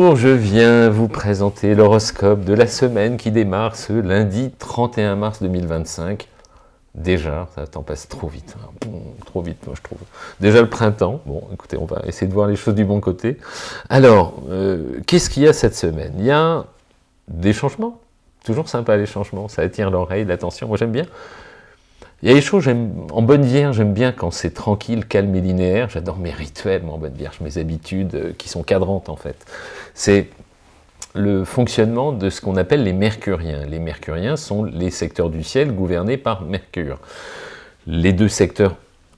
Bonjour, je viens vous présenter l'horoscope de la semaine qui démarre ce lundi 31 mars 2025. Déjà, ça temps passe trop vite, hein. Trop vite moi je trouve. Déjà le printemps, bon écoutez, on va essayer de voir les choses du bon côté. Alors, qu'est-ce qu'il y a cette semaine? Il y a des changements, toujours sympa les changements, ça attire l'oreille, l'attention, moi j'aime bien. Il y a des choses, en bonne vierge, j'aime bien quand c'est tranquille, calme et linéaire. J'adore mes rituels, moi, en bonne vierge, mes habitudes qui sont cadrantes en fait. C'est le fonctionnement de ce qu'on appelle les mercuriens. Les mercuriens sont les secteurs du ciel gouvernés par Mercure. Les deux secteurs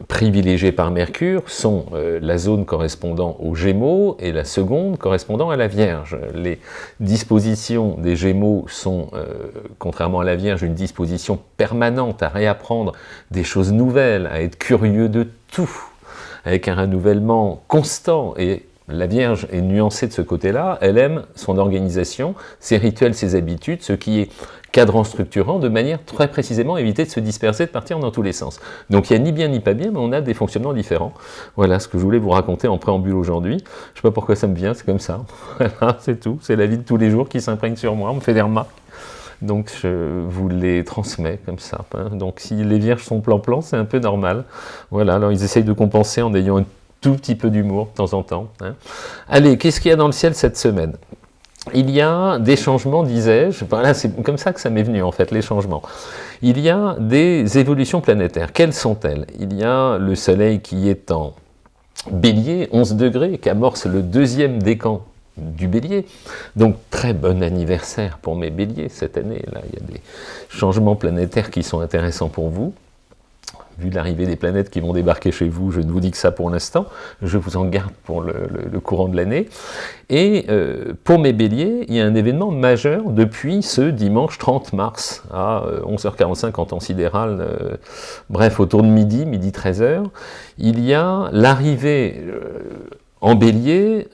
privilégiés par Mercure sont la zone correspondant aux Gémeaux et la seconde correspondant à la Vierge. Les dispositions des Gémeaux sont, contrairement à la Vierge, une disposition permanente à réapprendre des choses nouvelles, à être curieux de tout, avec un renouvellement constant. Et la Vierge est nuancée de ce côté-là, elle aime son organisation, ses rituels, ses habitudes, ce qui est cadran structurant, de manière très précisément éviter de se disperser, de partir dans tous les sens. Donc il n'y a ni bien ni pas bien, mais on a des fonctionnements différents. Voilà ce que je voulais vous raconter en préambule aujourd'hui. Je ne sais pas pourquoi ça me vient, c'est comme ça. Voilà, c'est tout. C'est la vie de tous les jours qui s'imprègne sur moi, on me fait des remarques. Donc je vous les transmets comme ça. Hein. Donc si les vierges sont plan-plan, c'est un peu normal. Voilà, alors ils essayent de compenser en ayant un tout petit peu d'humour de temps en temps. Hein. Allez, qu'est-ce qu'il y a dans le ciel cette semaine ? Il y a des changements, disais-je, voilà, c'est comme ça que ça m'est venu en fait, les changements. Il y a des évolutions planétaires. Quelles sont-elles? Il y a le Soleil qui est en Bélier, 11 degrés, qui amorce le deuxième décan du Bélier. Donc très bon anniversaire pour mes Béliers cette année. Là, il y a des changements planétaires qui sont intéressants pour vous. Vu l'arrivée des planètes qui vont débarquer chez vous, je ne vous dis que ça pour l'instant, je vous en garde pour le courant de l'année. Et pour mes béliers, il y a un événement majeur depuis ce dimanche 30 mars à 11h45 en temps sidéral, bref, autour de midi 13h, il y a l'arrivée en bélier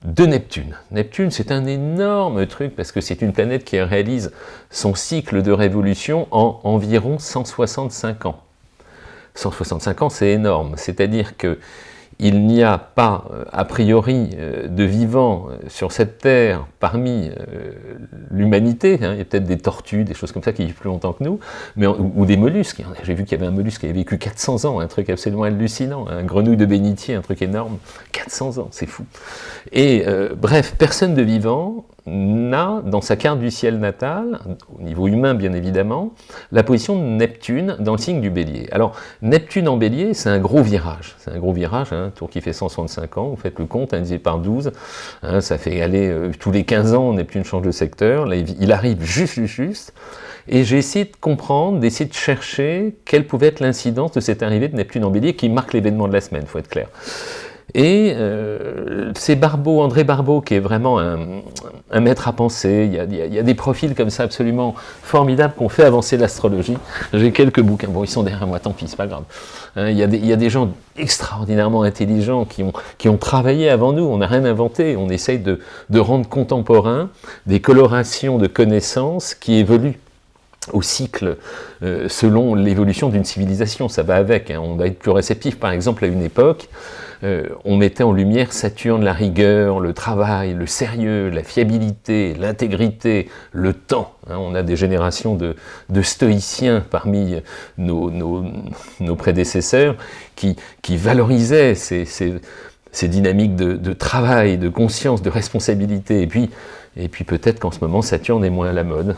de Neptune. Neptune, c'est un énorme truc parce que c'est une planète qui réalise son cycle de révolution en environ 165 ans. 165 ans, c'est énorme, c'est-à-dire qu'il n'y a pas, a priori, de vivants sur cette Terre parmi l'humanité, hein, il y a peut-être des tortues, des choses comme ça qui vivent plus longtemps que nous, mais, ou des mollusques, j'ai vu qu'il y avait un mollusque qui avait vécu 400 ans, un truc absolument hallucinant, un grenouille de bénitier, un truc énorme, 400 ans, c'est fou. Et bref, personne de vivant n'a, dans sa carte du ciel natal, au niveau humain bien évidemment, la position de Neptune dans le signe du Bélier. Alors, Neptune en Bélier, c'est un gros virage, hein, un tour qui fait 165 ans, vous faites le compte, divisé par 12, hein, ça fait aller tous les 15 ans, Neptune change de secteur, là il arrive juste, et j'ai essayé de comprendre, d'essayer de chercher quelle pouvait être l'incidence de cette arrivée de Neptune en Bélier qui marque l'événement de la semaine, il faut être clair. Et c'est Barbeau, André Barbeau, qui est vraiment un maître à penser. Il y a des profils comme ça absolument formidables qui ont fait avancer l'astrologie. J'ai quelques bouquins, bon ils sont derrière moi, tant pis, c'est pas grave. Hein, il y a des gens extraordinairement intelligents qui ont travaillé avant nous, on n'a rien inventé, on essaye de rendre contemporain des colorations de connaissances qui évoluent au cycle selon l'évolution d'une civilisation, ça va avec, hein. On va être plus réceptif, par exemple à une époque, on mettait en lumière Saturne, la rigueur, le travail, le sérieux, la fiabilité, l'intégrité, le temps, hein. On a des générations de stoïciens parmi nos prédécesseurs qui valorisaient ces dynamiques de travail, de conscience, de responsabilité, et puis peut-être qu'en ce moment Saturne est moins à la mode.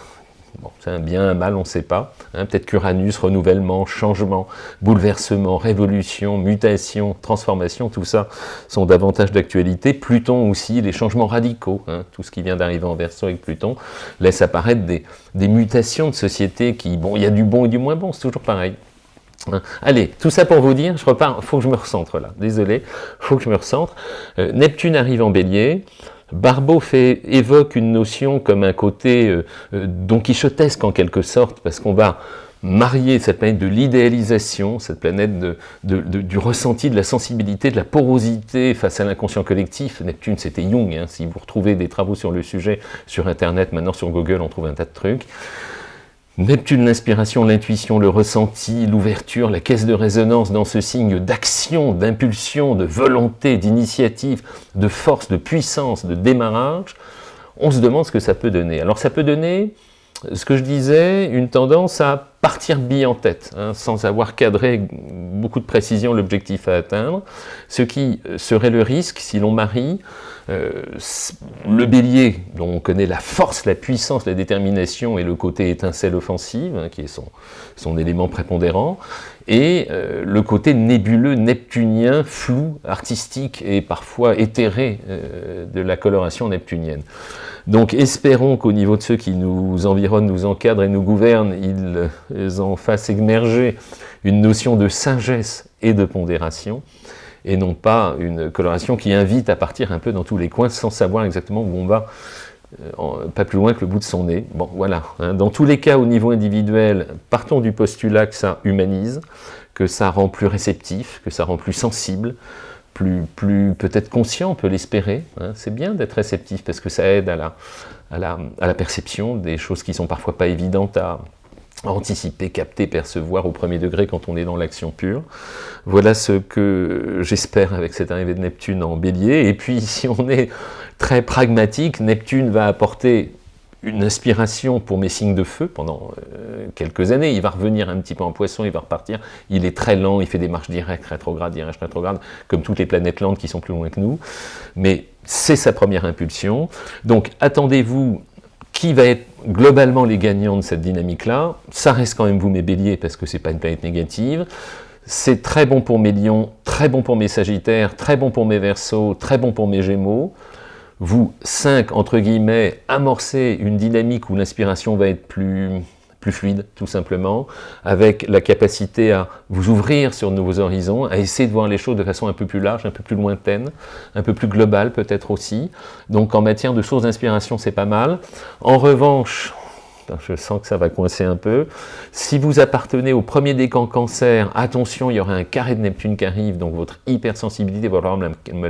Bon, c'est un bien, un mal, on ne sait pas. Hein, peut-être qu'Uranus, renouvellement, changement, bouleversement, révolution, mutation, transformation, tout ça sont davantage d'actualité. Pluton aussi, les changements radicaux, hein, tout ce qui vient d'arriver en Verseau avec Pluton, laisse apparaître des mutations de société qui, bon, il y a du bon et du moins bon, c'est toujours pareil. Hein. Allez, tout ça pour vous dire, je repars, il faut que je me recentre là, désolé, il faut que je me recentre. Neptune arrive en Bélier. Barbeau évoque une notion comme un côté don quichotesque en quelque sorte, parce qu'on va marier cette planète de l'idéalisation, cette planète du ressenti, de la sensibilité, de la porosité face à l'inconscient collectif. Neptune, c'était Jung, hein, si vous retrouvez des travaux sur le sujet sur Internet, maintenant sur Google, on trouve un tas de trucs. Neptune, l'inspiration, l'intuition, le ressenti, l'ouverture, la caisse de résonance dans ce signe d'action, d'impulsion, de volonté, d'initiative, de force, de puissance, de démarrage, on se demande ce que ça peut donner. Alors ça peut donner, ce que je disais, une tendance à partir bille en tête, hein, sans avoir cadré beaucoup de précision l'objectif à atteindre, ce qui serait le risque si l'on marie le bélier, dont on connaît la force, la puissance, la détermination et le côté étincelle offensive, hein, qui est son élément prépondérant, et le côté nébuleux, neptunien, flou, artistique et parfois éthéré de la coloration neptunienne. Donc espérons qu'au niveau de ceux qui nous environnent, nous encadrent et nous gouvernent, ils en fassent émerger une notion de sagesse et de pondération, et non pas une coloration qui invite à partir un peu dans tous les coins sans savoir exactement où on va, pas plus loin que le bout de son nez. Bon, voilà. Hein. Dans tous les cas, au niveau individuel, partons du postulat que ça humanise, que ça rend plus réceptif, que ça rend plus sensible, plus peut-être conscient, on peut l'espérer. Hein. C'est bien d'être réceptif parce que ça aide à la perception des choses qui sont parfois pas évidentes à anticiper, capter, percevoir au premier degré quand on est dans l'action pure. Voilà ce que j'espère avec cette arrivée de Neptune en Bélier. Et puis, si on est très pragmatique, Neptune va apporter une inspiration pour mes signes de feu pendant quelques années. Il va revenir un petit peu en Poisson, il va repartir. Il est très lent, il fait des marches directes, rétrogrades, comme toutes les planètes lentes qui sont plus loin que nous. Mais c'est sa première impulsion. Donc, attendez-vous. Qui va être globalement les gagnants de cette dynamique-là? Ça reste quand même vous, mes béliers, parce que c'est pas une planète négative. C'est très bon pour mes lions, très bon pour mes sagittaires, très bon pour mes verseaux, très bon pour mes gémeaux. Vous, 5, entre guillemets, amorcez une dynamique où l'inspiration va être plus fluide, tout simplement, avec la capacité à vous ouvrir sur de nouveaux horizons, à essayer de voir les choses de façon un peu plus large, un peu plus lointaine, un peu plus globale peut-être aussi. Donc en matière de sources d'inspiration, c'est pas mal. En revanche, je sens que ça va coincer un peu. Si vous appartenez au premier décan Cancer, attention, il y aura un carré de Neptune qui arrive, donc votre hypersensibilité va falloir me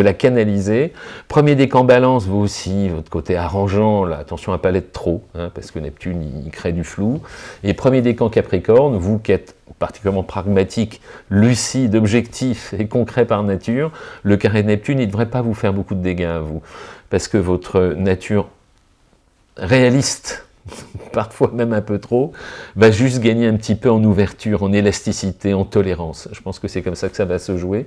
la canaliser. Premier décan Balance, vous aussi, votre côté arrangeant, là, attention à ne pas l'être trop, hein, parce que Neptune, il crée du flou. Et premier décan Capricorne, vous qui êtes particulièrement pragmatique, lucide, objectif et concret par nature, le carré de Neptune, il ne devrait pas vous faire beaucoup de dégâts à vous, parce que votre nature réaliste, parfois même un peu trop, va juste gagner un petit peu en ouverture, en élasticité, en tolérance. Je pense que c'est comme ça que ça va se jouer.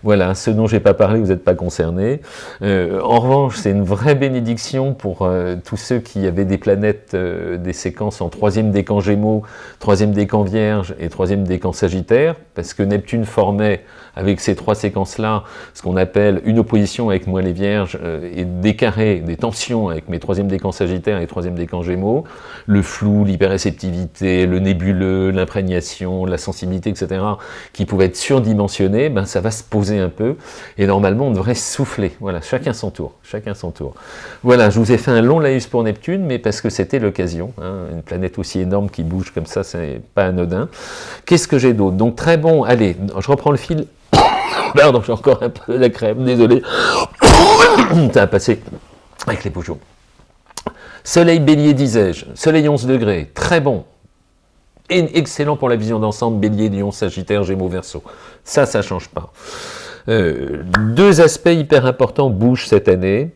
Voilà, ce dont je n'ai pas parlé, vous n'êtes pas concernés. En revanche, c'est une vraie bénédiction pour tous ceux qui avaient des planètes, des séquences en 3e décan Gémeaux, 3e décan Vierge et 3e décan Sagittaire, parce que Neptune formait, avec ces 3 séquences-là, ce qu'on appelle une opposition avec moi les Vierges, et des carrés, des tensions avec mes 3e décan Sagittaire et 3e décan Gémeaux, le flou, l'hyperréceptivité, le nébuleux, l'imprégnation, la sensibilité, etc., qui pouvaient être surdimensionnés, ben ça va se poser un peu, et normalement on devrait souffler. Voilà, chacun son tour, chacun son tour. Voilà, je vous ai fait un long laïus pour Neptune, mais parce que c'était l'occasion, hein, une planète aussi énorme qui bouge comme ça, c'est pas anodin. Qu'est-ce que j'ai d'autre? Donc très bon, allez, je reprends le fil. Pardon, j'ai encore un peu de la crème, désolé. Ça a passé avec les bouchons. Soleil Bélier, disais-je. Soleil 11 degrés, très bon. Et excellent pour la vision d'ensemble, Bélier, Lion, Sagittaire, Gémeaux, Verseau. Ça ne change pas. 2 aspects hyper importants bougent cette année,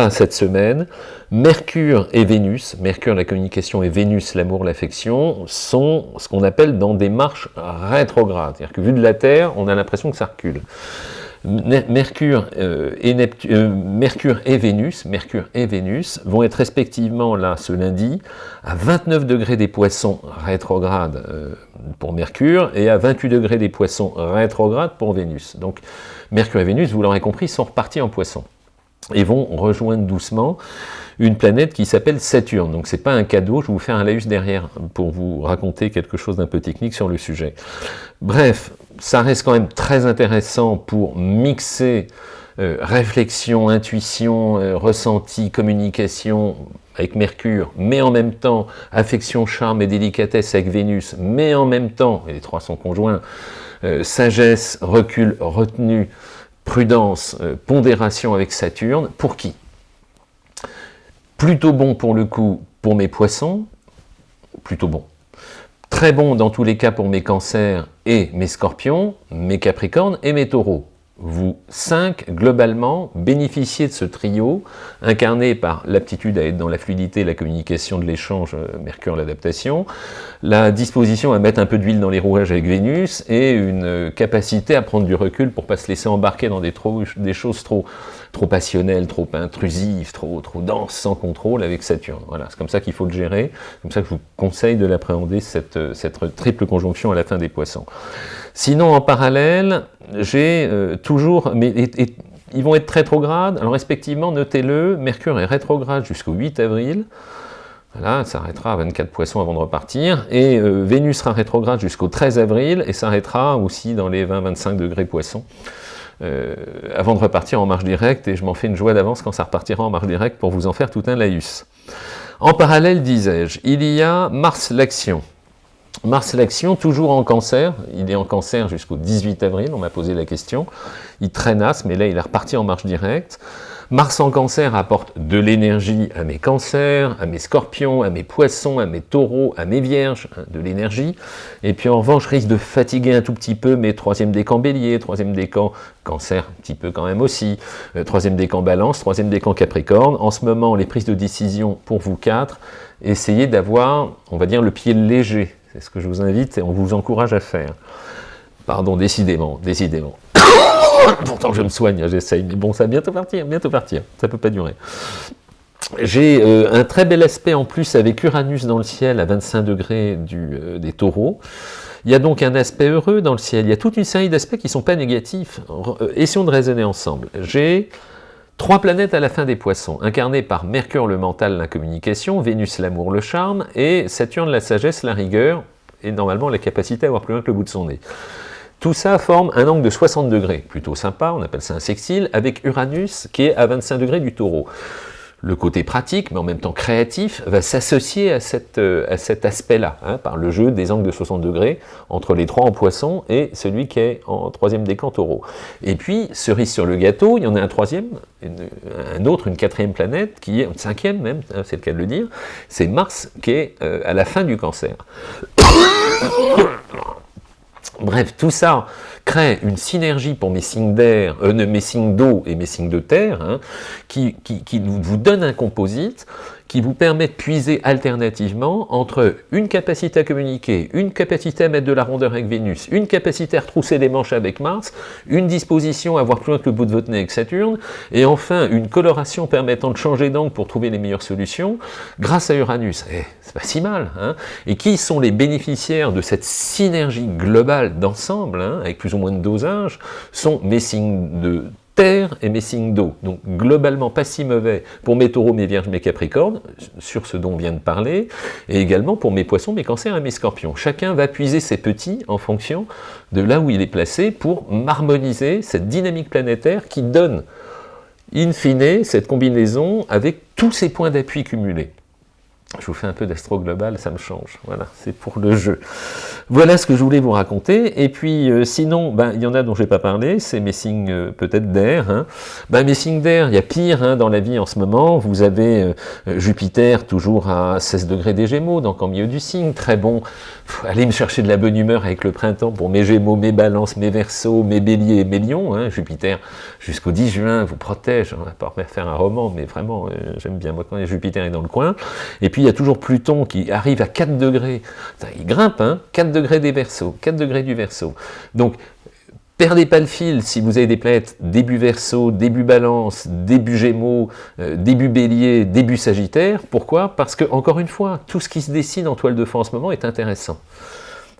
cette semaine. Mercure et Vénus, Mercure la communication et Vénus l'amour, l'affection, sont ce qu'on appelle dans des marches rétrogrades. C'est-à-dire que vu de la Terre, on a l'impression que ça recule. Mercure et Vénus vont être respectivement là ce lundi à 29 degrés des Poissons rétrogrades pour Mercure et à 28 degrés des Poissons rétrogrades pour Vénus. Donc Mercure et Vénus, vous l'aurez compris, sont repartis en Poissons et vont rejoindre doucement une planète qui s'appelle Saturne. Donc c'est pas un cadeau, je vais vous faire un laïus derrière pour vous raconter quelque chose d'un peu technique sur le sujet. Bref, ça reste quand même très intéressant pour mixer réflexion, intuition, ressenti, communication avec Mercure, mais en même temps affection, charme et délicatesse avec Vénus, mais en même temps, et les 3 sont conjoints, sagesse, recul, retenue, prudence, pondération avec Saturne. Pour qui? Plutôt bon pour le coup pour mes Poissons, plutôt bon. Très bon dans tous les cas pour mes cancers et mes scorpions, mes capricornes et mes taureaux. Vous 5, globalement, bénéficiez de ce trio, incarné par l'aptitude à être dans la fluidité, la communication de l'échange, Mercure, l'adaptation, la disposition à mettre un peu d'huile dans les rouages avec Vénus, et une capacité à prendre du recul pour ne pas se laisser embarquer dans des choses trop passionnelles, trop intrusives, trop denses, sans contrôle avec Saturne. Voilà, c'est comme ça qu'il faut le gérer, c'est comme ça que je vous conseille de l'appréhender, cette triple conjonction à la fin des Poissons. Sinon, en parallèle, j'ai toujours, mais ils vont être rétrogrades, alors respectivement, notez-le, Mercure est rétrograde jusqu'au 8 avril, voilà, ça s'arrêtera à 24 Poissons avant de repartir, et Vénus sera rétrograde jusqu'au 13 avril, et s'arrêtera aussi dans les 20-25 degrés Poissons, avant de repartir en marche directe, et je m'en fais une joie d'avance quand ça repartira en marche directe pour vous en faire tout un laïus. En parallèle, disais-je, il y a Mars l'action. Mars l'action, toujours en cancer, il est en cancer jusqu'au 18 avril, on m'a posé la question, il traînasse, mais là il est reparti en marche directe. Mars en cancer apporte de l'énergie à mes cancers, à mes scorpions, à mes poissons, à mes taureaux, à mes vierges, hein, de l'énergie. Et puis en revanche, je risque de fatiguer un tout petit peu mes troisième décan bélier, troisième décan cancer, un petit peu quand même aussi, troisième décan balance, troisième décan capricorne. En ce moment, les prises de décision pour vous 4, essayez d'avoir, on va dire, le pied léger. C'est ce que je vous invite et on vous encourage à faire. Pardon, décidément. Pourtant je me soigne, j'essaye, mais bon, ça va bientôt partir, ça peut pas durer. J'ai un très bel aspect en plus avec Uranus dans le ciel à 25 degrés des taureaux. Il y a donc un aspect heureux dans le ciel, il y a toute une série d'aspects qui ne sont pas négatifs. Essayons de raisonner ensemble. J'ai 3 planètes à la fin des Poissons, incarnées par Mercure le mental, la communication, Vénus l'amour, le charme, et Saturne la sagesse, la rigueur, et normalement la capacité à voir plus loin que le bout de son nez. Tout ça forme un angle de 60 degrés, plutôt sympa, on appelle ça un sextile, avec Uranus qui est à 25 degrés du Taureau. Le côté pratique, mais en même temps créatif, va s'associer à cet aspect-là, hein, par le jeu des angles de 60 degrés entre les 3 en Poisson et celui qui est en troisième décan Taureau. Et puis, cerise sur le gâteau, il y en a un troisième, une quatrième planète, qui est une cinquième même, hein, c'est le cas de le dire, c'est Mars qui est à la fin du Cancer. Bref, tout ça crée une synergie pour mes signes d'air, mes signes d'eau et mes signes de terre, hein, qui vous donne un composite qui vous permet de puiser alternativement entre une capacité à communiquer, une capacité à mettre de la rondeur avec Vénus, une capacité à retrousser les manches avec Mars, une disposition à voir plus loin que le bout de votre nez avec Saturne, et enfin une coloration permettant de changer d'angle pour trouver les meilleures solutions grâce à Uranus. C'est pas si mal, hein. Et qui sont les bénéficiaires de cette synergie globale d'ensemble, hein, avec plus ou moins de dosage, sont mes signes de terre et mes signes d'eau. Donc globalement pas si mauvais pour mes taureaux, mes vierges, mes capricornes, sur ce dont on vient de parler, et également pour mes poissons, mes cancers et mes scorpions. Chacun va puiser ses petits en fonction de là où il est placé pour m'harmoniser cette dynamique planétaire qui donne, in fine, cette combinaison avec tous ces points d'appui cumulés. Je vous fais un peu d'astro global, ça me change. Voilà, c'est pour le jeu. Voilà ce que je voulais vous raconter. Et puis, sinon, il y en a dont je n'ai pas parlé, c'est mes signes peut-être d'air. Hein. Mes signes d'air, il y a pire hein, dans la vie en ce moment. Vous avez Jupiter toujours à 16 degrés des Gémeaux, donc en milieu du signe, très bon. Allez me chercher de la bonne humeur avec le printemps pour mes Gémeaux, mes Balances, mes Verseaux, mes Béliers et mes Lions. Hein. Jupiter, jusqu'au 10 juin, vous protège. On va pas refaire un roman, mais vraiment, j'aime bien moi quand Jupiter est dans le coin. Et puis, il y a toujours Pluton qui arrive à 4 degrés. Il grimpe, hein, 4 degrés des Verseaux, 4 degrés du Verseau. Donc, perdez pas le fil si vous avez des planètes début Verseau, début Balance, début Gémeaux, début Bélier, début Sagittaire. Pourquoi? Parce que, encore une fois, tout ce qui se dessine en toile de fond en ce moment est intéressant.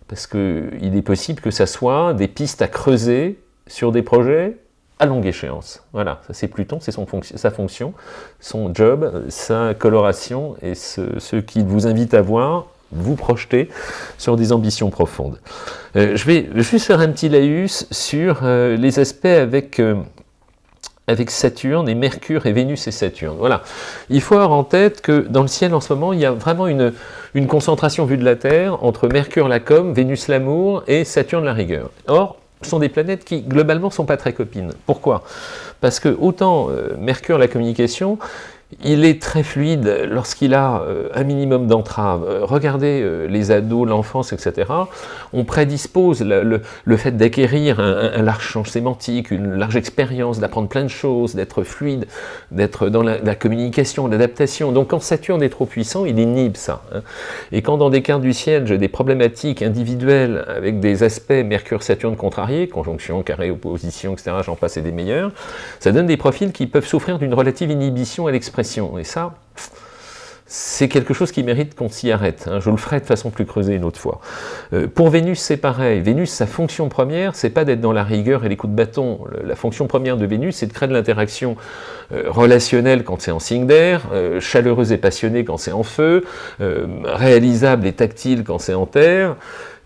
Parce qu'il est possible que ça soit des pistes à creuser sur des projets à longue échéance. Voilà, ça c'est Pluton, c'est sa fonction, son job, sa coloration, et ce qui vous invite à voir, vous projeter sur des ambitions profondes. Je vais juste faire un petit laïus sur les aspects avec Saturne et Mercure et Vénus et Saturne. Voilà, il faut avoir en tête que dans le ciel en ce moment, il y a vraiment une concentration vue de la Terre entre Mercure la com, Vénus l'amour et Saturne la rigueur. Or, ce sont des planètes qui, globalement, ne sont pas très copines. Pourquoi? Parce que, autant Mercure, la communication, Il est très fluide lorsqu'il a un minimum d'entrave. Regardez les ados, l'enfance, etc. On prédispose le fait d'acquérir un large champ sémantique, une large expérience, d'apprendre plein de choses, d'être fluide, d'être dans la communication, l'adaptation. Donc quand Saturne est trop puissant, il inhibe ça. Hein. Et quand dans des cartes du ciel, j'ai des problématiques individuelles avec des aspects Mercure-Saturne contrariés, conjonction, carré, opposition, etc., j'en passe et des meilleurs, ça donne des profils qui peuvent souffrir d'une relative inhibition à l'expression. Et ça, c'est quelque chose qui mérite qu'on s'y arrête. Hein. Je le ferai de façon plus creusée une autre fois. Pour Vénus, c'est pareil. Vénus, sa fonction première, c'est pas d'être dans la rigueur et les coups de bâton. La fonction première de Vénus, c'est de créer de l'interaction relationnelle quand c'est en signe d'air, chaleureuse et passionnée quand c'est en feu, réalisable et tactile quand c'est en terre.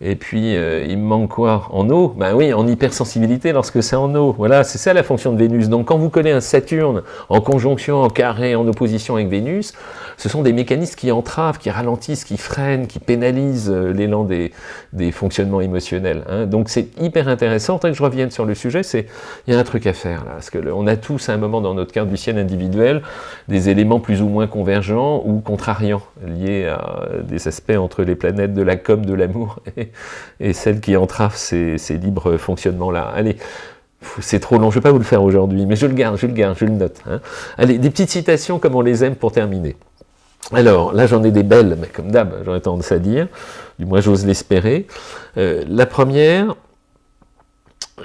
Et puis, il me manque quoi? En eau? Ben oui, en hypersensibilité lorsque c'est en eau. Voilà, c'est ça la fonction de Vénus. Donc quand vous collez un Saturne en conjonction, en carré, en opposition avec Vénus, ce sont des mécanismes qui entravent, qui ralentissent, qui freinent, qui pénalisent l'élan des fonctionnements émotionnels. Hein. Donc c'est hyper intéressant. Que je revienne sur le sujet, il y a un truc à faire là. Parce qu'on a tous à un moment dans notre carte du ciel individuel des éléments plus ou moins convergents ou contrariants, liés à des aspects entre les planètes de la com, de l'amour et celles qui entravent ces libres fonctionnements-là. Allez, c'est trop long, je ne vais pas vous le faire aujourd'hui, mais je le note. Hein. Allez, des petites citations comme on les aime pour terminer. Alors, là j'en ai des belles, mais comme d'hab, j'aurais tendance à dire, du moins j'ose l'espérer. La première,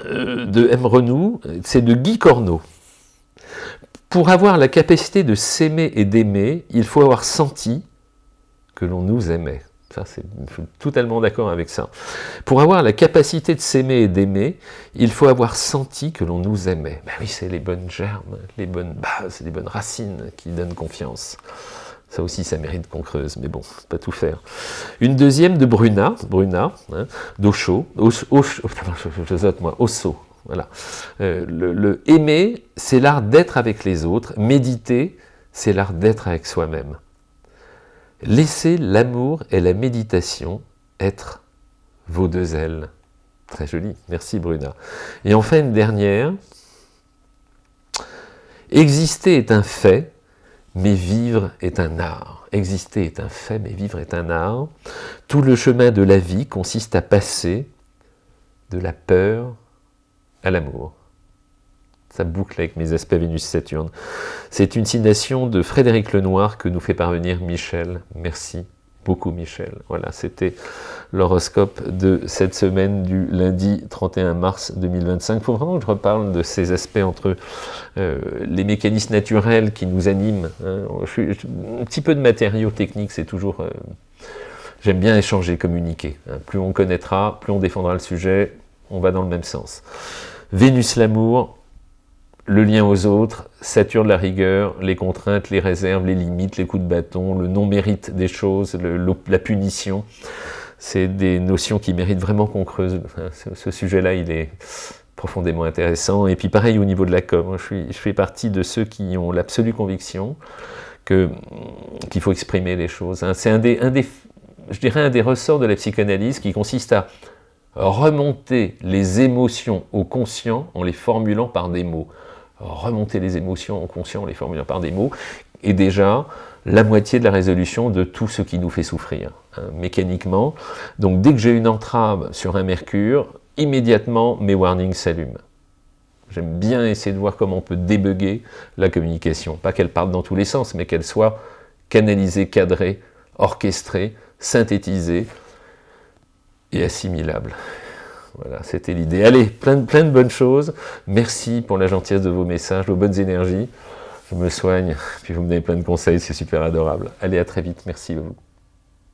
de M. Renou, c'est de Guy Corneau. Pour avoir la capacité de s'aimer et d'aimer, il faut avoir senti que l'on nous aimait. Ça, je suis totalement d'accord avec ça. Pour avoir la capacité de s'aimer et d'aimer, il faut avoir senti que l'on nous aimait. Ben oui, c'est les bonnes germes, les bonnes bases, les bonnes racines qui donnent confiance. Ça aussi, ça mérite qu'on creuse, mais bon, pas tout faire. Une deuxième de Bruna, hein, d'Osho, Osso. Voilà. Le aimer, c'est l'art d'être avec les autres. Méditer, c'est l'art d'être avec soi-même. Laissez l'amour et la méditation être vos deux ailes. Très joli, merci Bruna. Et enfin une dernière. Exister est un fait, mais vivre est un art. Exister est un fait, mais vivre est un art. Tout le chemin de la vie consiste à passer de la peur à l'amour. Ça boucle avec mes aspects Vénus-Saturne. C'est une citation de Frédéric Lenoir que nous fait parvenir Michel. Merci beaucoup Michel. Voilà, c'était l'horoscope de cette semaine du lundi 31 mars 2025. Il faut vraiment que je reparle de ces aspects entre les mécanismes naturels qui nous animent. Hein. Un petit peu de matériaux techniques, c'est toujours... j'aime bien échanger, communiquer. Hein. Plus on connaîtra, plus on défendra le sujet, on va dans le même sens. Vénus l'amour, le lien aux autres, Saturne la rigueur, les contraintes, les réserves, les limites, les coups de bâton, le non-mérite des choses, la punition. C'est des notions qui méritent vraiment qu'on creuse. Ce sujet-là, il est profondément intéressant. Et puis pareil au niveau de la com, je fais partie de ceux qui ont l'absolue conviction qu'il faut exprimer les choses. C'est je dirais un des ressorts de la psychanalyse qui consiste à remonter les émotions au conscient en les formulant par des mots. Remonter les émotions au conscient en les formulant par des mots est déjà la moitié de la résolution de tout ce qui nous fait souffrir, hein, mécaniquement. Donc dès que j'ai une entrave sur un Mercure, immédiatement mes warnings s'allument. J'aime bien essayer de voir comment on peut débugger la communication. Pas qu'elle parte dans tous les sens, mais qu'elle soit canalisée, cadrée, orchestrée, synthétisée et assimilable. Voilà, c'était l'idée. Allez, plein de bonnes choses. Merci pour la gentillesse de vos messages, vos bonnes énergies. Je me soigne, puis vous me donnez plein de conseils, c'est super adorable. Allez, à très vite. Merci à vous.